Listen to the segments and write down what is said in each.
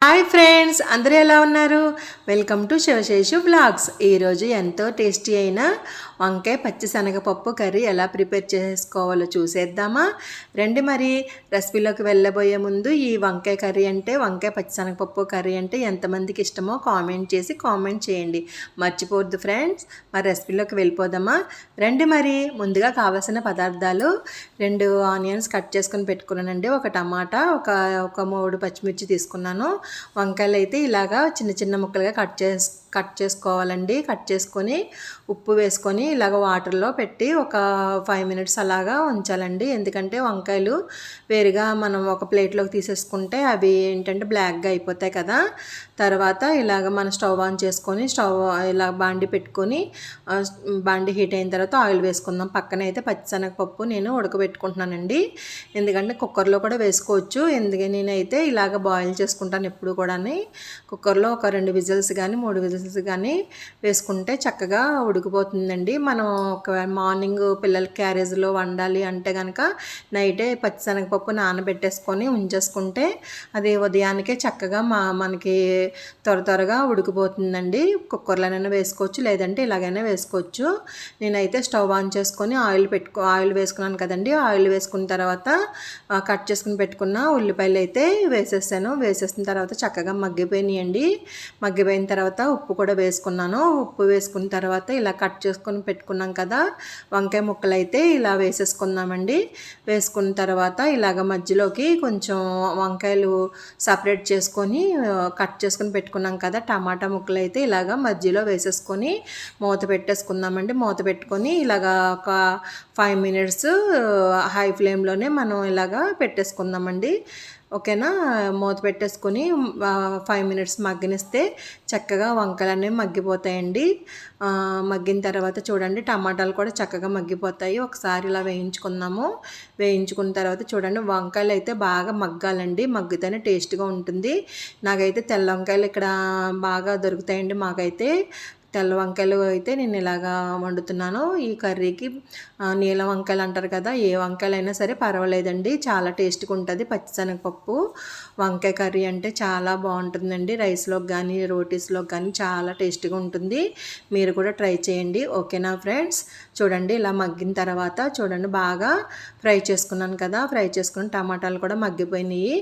Hi friends, అందరూ ఎలా ఉన్నారు? Welcome to Shivaseshu blogs. ఈరోజు ఎంతో టేస్టీ అయిన వంకాయ పచ్చిశనగపప్పు కర్రీ ఎలా ప్రిపేర్ చేసుకోవాలో చూసేద్దామా? రండి. మరి రెసిపీలోకి వెళ్ళబోయే ముందు ఈ వంకాయ కర్రీ అంటే వంకాయ పచ్చిశనగపప్పు కర్రీ అంటే ఎంతమందికి ఇష్టమో కామెంట్ చేయండి. మర్చిపోవద్దు ఫ్రెండ్స్. మరి రెసిపీలోకి వెళ్ళిపోదామా? రండి. మరి ముందుగా కావాల్సిన పదార్థాలు: 2 ఆనియన్స్ కట్ చేసుకొని పెట్టుకున్నానండి, ఒక టమాటా, ఒక 3 పచ్చిమిర్చి తీసుకున్నాను. వంకాయలు అయితే ఇలాగా చిన్న చిన్న ముక్కలుగా కట్ చేసుకోవాలండి. కట్ చేసుకొని ఉప్పు వేసుకొని ఇలాగ వాటర్లో పెట్టి ఒక 5 మినిట్స్ అలాగా ఉంచాలండి. ఎందుకంటే వంకాయలు వేరుగా మనం ఒక ప్లేట్లోకి తీసేసుకుంటే అవి ఏంటంటే బ్లాక్గా అయిపోతాయి కదా. తర్వాత ఇలాగ మనం స్టవ్ ఆన్ చేసుకొని ఇలా బాండి పెట్టుకొని బాండి హీట్ అయిన తర్వాత ఆయిల్ వేసుకుందాం. పక్కన అయితే పచ్చిశనగపప్పు నేను ఉడకబెట్టుకుంటున్నానండి. ఎందుకంటే కుక్కర్లో కూడా వేసుకోవచ్చు. ఎందుకని నేనైతే ఇలాగ బాయిల్ చేసుకుంటాను ఎప్పుడు కూడా. కుక్కర్లో ఒక 2 విజిల్స్ కానీ 3 విజిల్స్ కానీ వేసుకుంటే చక్కగా ఉడికిపోతుందండి. మనం ఒకవేళ మార్నింగ్ పిల్లలకి క్యారేజ్లో వండాలి అంటే కనుక నైటే పచ్చిశనగపప్పు నానబెట్టేసుకొని ఉంచేసుకుంటే అది ఉదయానికే చక్కగా మనకి త్వరగా ఉడికిపోతుందండి. కుక్కర్లోనైనా వేసుకోవచ్చు, లేదంటే ఇలాగైనా వేసుకోవచ్చు. నేనైతే స్టవ్ ఆన్ చేసుకొని ఆయిల్ వేసుకున్నాను కదండి. ఆయిల్ వేసుకున్న తర్వాత కట్ చేసుకుని పెట్టుకున్న ఉల్లిపాయలు అయితే వేసేసిన తర్వాత చక్కగా మగ్గిపోయినాయండి. మగ్గిపోయిన తర్వాత ఉప్పు కూడా వేసుకున్నాను. ఉప్పు వేసుకున్న తర్వాత ఇలా కట్ చేసుకొని పెట్టుకున్నాం కదా వంకాయ ముక్కలు అయితే ఇలా వేసేసుకుందామండి. వేసుకున్న తర్వాత ఇలాగ మధ్యలోకి కొంచెం వంకాయలు సపరేట్ చేసుకొని కట్ చేసుకొని పెట్టుకున్నాం కదా టమాటా ముక్కలు అయితే ఇలాగ మధ్యలో వేసేసుకొని మూత పెట్టేసుకుందామండి. మూత పెట్టుకొని ఇలాగ ఒక 5 మినిట్స్ హై ఫ్లేమ్లోనే మనం ఇలాగ పెట్టేసుకుందామండి. ఓకేనా? మూత పెట్టేసుకొని 5 మినిట్స్ మగ్గనిస్తే చక్కగా వంకాయలు అనేవి మగ్గిపోతాయండి. మగ్గిన తర్వాత చూడండి టమాటాలు కూడా చక్కగా మగ్గిపోతాయి. ఒకసారి ఇలా వేయించుకుందాము. వేయించుకున్న తర్వాత చూడండి వంకాయలు అయితే బాగా మగ్గాలండి. మగ్గితేనే టేస్ట్గా ఉంటుంది. నాకైతే తెల్ల వంకాయలు ఇక్కడ బాగా దొరుకుతాయండి. మాకైతే తెల్ల వంకాయలు అయితే నేను ఇలాగా వండుతున్నాను ఈ కర్రీకి. నీలం వంకాయలు అంటారు కదా, ఏ వంకాయలు అయినా సరే పర్వాలేదండి, చాలా టేస్ట్గా ఉంటుంది. పచ్చిశనగపప్పు వంకాయ కర్రీ అంటే చాలా బాగుంటుందండి. రైస్లోకి కానీ రోటీస్లోకి కానీ చాలా టేస్ట్గా ఉంటుంది. మీరు కూడా ట్రై చేయండి. ఓకేనా ఫ్రెండ్స్? చూడండి ఇలా మగ్గిన తర్వాత చూడండి బాగా ఫ్రై చేసుకున్నాను కదా. ఫ్రై చేసుకున్న టమాటాలు కూడా మగ్గిపోయినాయి.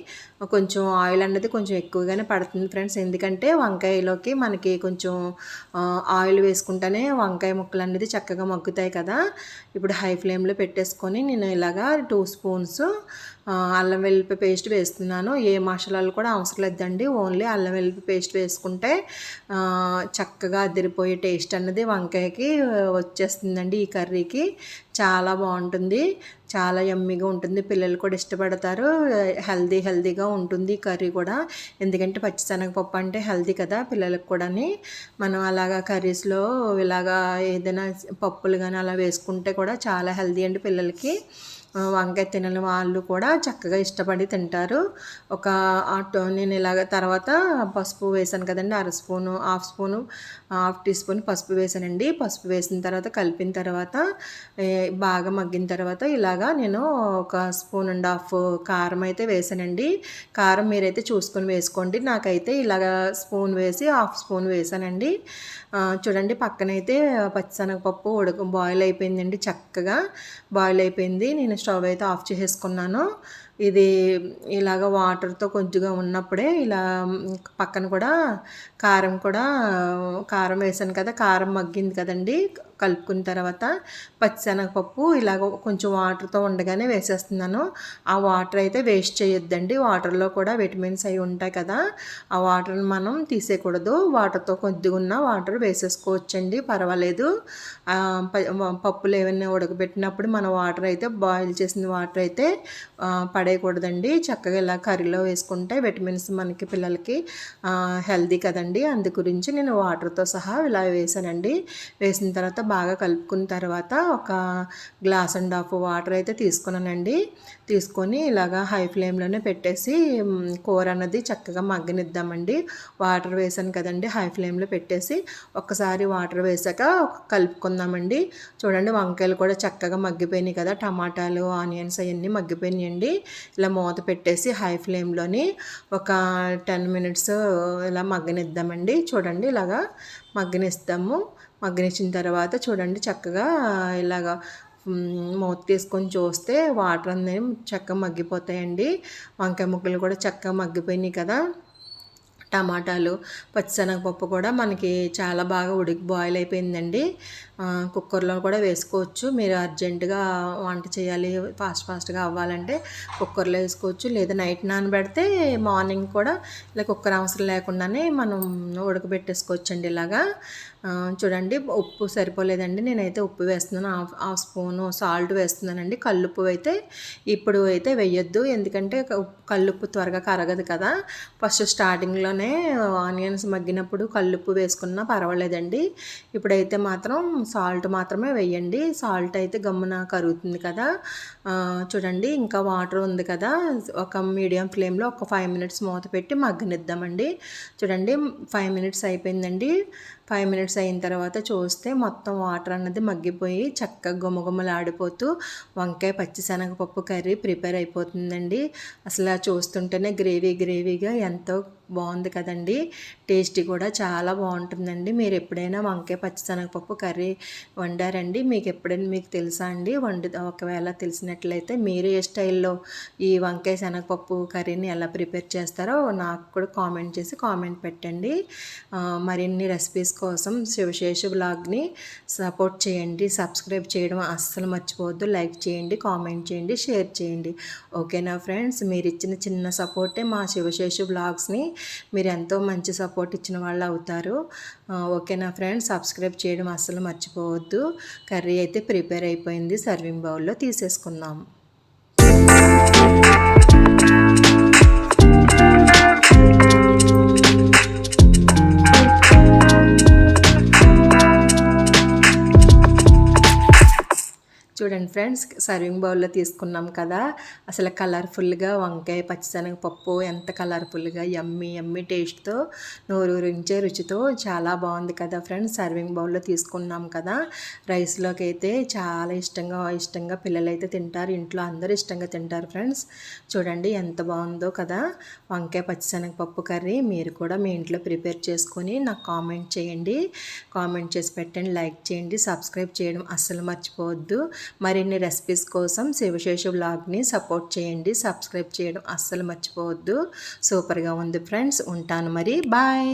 కొంచెం ఆయిల్ అనేది కొంచెం ఎక్కువగానే పడుతుంది ఫ్రెండ్స్, ఎందుకంటే వంకాయలోకి మనకి కొంచెం ఆయిల్ వేసుకుంటేనే వంకాయ ముక్కలు అనేది చక్కగా మగ్గుతాయి కదా. ఇప్పుడు హై ఫ్లేమ్లో పెట్టేసుకొని నేను ఇలాగా 2 స్పూన్స్ అల్లం వెల్లుల్లి పేస్ట్ వేస్తున్నాను. ఏ మసాలాలు కూడా అవసరం లేదండి, ఓన్లీ అల్లం వెల్లుల్లి పేస్ట్ వేసుకుంటే చక్కగా అదిరిపోయే టేస్ట్ అన్నది వంకాయకి వచ్చేస్తుందండి. ఈ కర్రీకి చాలా బాగుంటుంది, చాలా యమ్మీగా ఉంటుంది. పిల్లలు కూడా ఇష్టపడతారు. హెల్దీగా ఉంటుంది ఈ కర్రీ కూడా, ఎందుకంటే పచ్చిశనగపప్పు అంటే హెల్దీ కదా పిల్లలకు కూడా. మనం అలాగా కర్రీస్లో ఇలాగా ఏదైనా పప్పులు కానీ అలా వేసుకుంటే కూడా చాలా హెల్దీ అండి పిల్లలకి. వంకాయ తినని వాళ్ళు కూడా చక్కగా ఇష్టపడి తింటారు. నేను ఇలాగ తర్వాత పసుపు వేసాను కదండి, హాఫ్ టీ స్పూన్ పసుపు వేసానండి. పసుపు వేసిన తర్వాత కలిపిన తర్వాత బాగా మగ్గిన తర్వాత ఇలాగా నేను 1.5 స్పూన్ కారం అయితే వేసానండి. కారం మీరైతే చూసుకొని వేసుకోండి. నాకైతే ఇలాగ స్పూన్ వేసి హాఫ్ స్పూన్ వేసానండి. చూడండి పక్కనైతే పచ్చిశనగపప్పు బాయిల్ అయిపోయిందండి, చక్కగా బాయిల్ అయిపోయింది. నేను స్టవ్ అయితే ఆఫ్ చేసేసుకున్నాను. ఇది ఇలాగ వాటర్తో కొంచెంగా ఉన్నప్పుడే ఇలా పక్కన కూడా కారం వేసాను కదా, కారం మగ్గింది కదండి. కలుపుకున్న తర్వాత పచ్చిశనగపప్పు ఇలాగ కొంచెం వాటర్తో ఉండగానే వేసేస్తున్నాను. ఆ వాటర్ అయితే వేస్ట్ చేయొద్దండి, వాటర్లో కూడా విటమిన్స్ అవి ఉంటాయి కదా, ఆ వాటర్ని మనం తీసేయకూడదు. వాటర్తో కొద్దిగా ఉన్న వాటర్ వేసేసుకోవచ్చండి, పర్వాలేదు. పప్పులు ఏమైనా ఉడకబెట్టినప్పుడు మన వాటర్ అయితే బాయిల్ చేసిన వాటర్ అయితే పడేయకూడదండి. చక్కగా ఇలా కర్రీలో వేసుకుంటే విటమిన్స్ మనకి పిల్లలకి హెల్దీ కదండి. అందు గురించి నేను వాటర్తో సహా ఇలా వేసానండి. వేసిన తర్వాత బాగా కలుపుకున్న తర్వాత ఒక గ్లాస్ అండ్ హాఫ్ వాటర్ అయితే తీసుకున్నానండి. తీసుకొని ఇలాగా హై ఫ్లేమ్లోనే పెట్టేసి కూర అన్నది చక్కగా మగ్గనిద్దామండి. వాటర్ వేసాను కదండి, హై ఫ్లేమ్లో పెట్టేసి ఒక్కసారి వాటర్ వేసాక కలుపుకుందామండి. చూడండి వంకాయలు కూడా చక్కగా మగ్గిపోయినాయి కదా, టమాటాలు ఆనియన్స్ అవన్నీ మగ్గిపోయినాయండి. ఇలా మూత పెట్టేసి హై ఫ్లేమ్లోని ఒక 10 మినిట్స్ ఇలా మగ్గనిద్దామండి. చూడండి ఇలాగా మగ్గనిస్తాము. మగ్గనిచ్చిన తర్వాత చూడండి చక్కగా ఇలాగా మూత తీసుకొని చూస్తే వాటర్ అనేది చక్కగా మగ్గిపోతాయండి. వంకాయ ముక్కలు కూడా చక్కగా మగ్గిపోయినాయి కదా. టమాటాలు పచ్చిశనగపప్పు కూడా మనకి చాలా బాగా ఉడికి బాయిల్ అయిపోయిందండి. కుక్కర్లో కూడా వేసుకోవచ్చు. మీరు అర్జెంటుగా వంట చేయాలి, ఫాస్ట్గా అవ్వాలంటే కుక్కర్లో వేసుకోవచ్చు. లేదా నైట్ నానబెడితే మార్నింగ్ కూడా ఇలా కుక్కర్ అవసరం లేకుండానే మనం ఉడకబెట్టేసుకోవచ్చు అండి. ఇలాగా చూడండి ఉప్పు సరిపోలేదండి, నేనైతే ఉప్పు వేస్తున్నాను. హాఫ్ స్పూను సాల్ట్ వేస్తున్నానండి. కల్లుప్పు అయితే ఇప్పుడు అయితే వేయొద్దు, ఎందుకంటే కల్లుప్పు త్వరగా కరగదు కదా. ఫస్ట్ స్టార్టింగ్లోనే ఆనియన్స్ మగ్గినప్పుడు కల్లుప్పు వేసుకున్నా పర్వాలేదండి. ఇప్పుడైతే మాత్రం సాల్ట్ మాత్రమే వేయండి. సాల్ట్ అయితే గమ్మున కరుగుతుంది కదా. చూడండి ఇంకా వాటర్ ఉంది కదా, ఒక మీడియం ఫ్లేమ్లో ఒక 5 మినిట్స్ మూత పెట్టి మగ్గనిద్దామండి. చూడండి 5 మినిట్స్ అయిపోయిందండి. 5 మినిట్స్ అయిన తర్వాత చూస్తే మొత్తం వాటర్ అన్నది మగ్గిపోయి చక్కగా గుమగుమలాడిపోతూ వంకాయ పచ్చిశనగపప్పు కర్రీ ప్రిపేర్ అయిపోతుందండి. అసలు చూస్తుంటేనే గ్రేవీగా ఎంతో బాగుంది కదండి. టేస్టీ కూడా చాలా బాగుంటుందండి. మీరు ఎప్పుడైనా వంకాయ పచ్చిశనగపప్పు కర్రీ వండారండి? మీకు తెలుసా అండి? ఒకవేళ తెలిసినట్లయితే మీరు ఏ స్టైల్లో ఈ వంకాయ శనగపప్పు కర్రీని ఎలా ప్రిపేర్ చేస్తారో నాకు కూడా కామెంట్ పెట్టండి. మరిన్ని రెసిపీస్ కోసం శివశేషు బ్లాగ్ని సపోర్ట్ చేయండి. సబ్స్క్రైబ్ చేయడం అస్సలు మర్చిపోవద్దు. లైక్ చేయండి, కామెంట్ చేయండి, షేర్ చేయండి. ఓకేనా ఫ్రెండ్స్? మీరు ఇచ్చిన చిన్న సపోర్టే మా శివశేషు బ్లాగ్స్ని మీరు ఎంతో మంచి సపోర్ట్ ఇచ్చిన వాళ్ళు అవుతారు. ఓకేనా ఫ్రెండ్స్? సబ్స్క్రైబ్ చేయడం అస్సలు మర్చిపోవద్దు. కర్రీ అయితే ప్రిపేర్ అయిపోయింది, సర్వింగ్ బౌల్లో తీసేసుకుందాం. చూడండి ఫ్రెండ్స్, సర్వింగ్ బౌల్లో తీసుకున్నాం కదా. అసలు కలర్ఫుల్గా వంకాయ పచ్చిశనగపప్పు ఎంత కలర్ఫుల్గా యమ్మీ టేస్ట్తో నోరూరించే రుచితో చాలా బాగుంది కదా ఫ్రెండ్స్. సర్వింగ్ బౌల్లో తీసుకున్నాం కదా. రైస్లోకి అయితే చాలా ఇష్టంగా పిల్లలైతే తింటారు. ఇంట్లో అందరూ ఇష్టంగా తింటారు ఫ్రెండ్స్. చూడండి ఎంత బాగుందో కదా వంకాయ పచ్చిశనగపప్పు కర్రీ. మీరు కూడా మీ ఇంట్లో ప్రిపేర్ చేసుకొని నాకు కామెంట్ చేయండి. కామెంట్ చేసి పెట్టండి, లైక్ చేయండి, సబ్స్క్రైబ్ చేయడం అస్సలు మర్చిపోవద్దు. మరిన్ని రెసిపీస్ కోసం శివశేషు బ్లాగ్ని సపోర్ట్ చేయండి. సబ్స్క్రైబ్ చేయడం అస్సలు మర్చిపోవద్దు. సూపర్గా ఉంది ఫ్రెండ్స్. ఉంటాను మరి, బాయ్.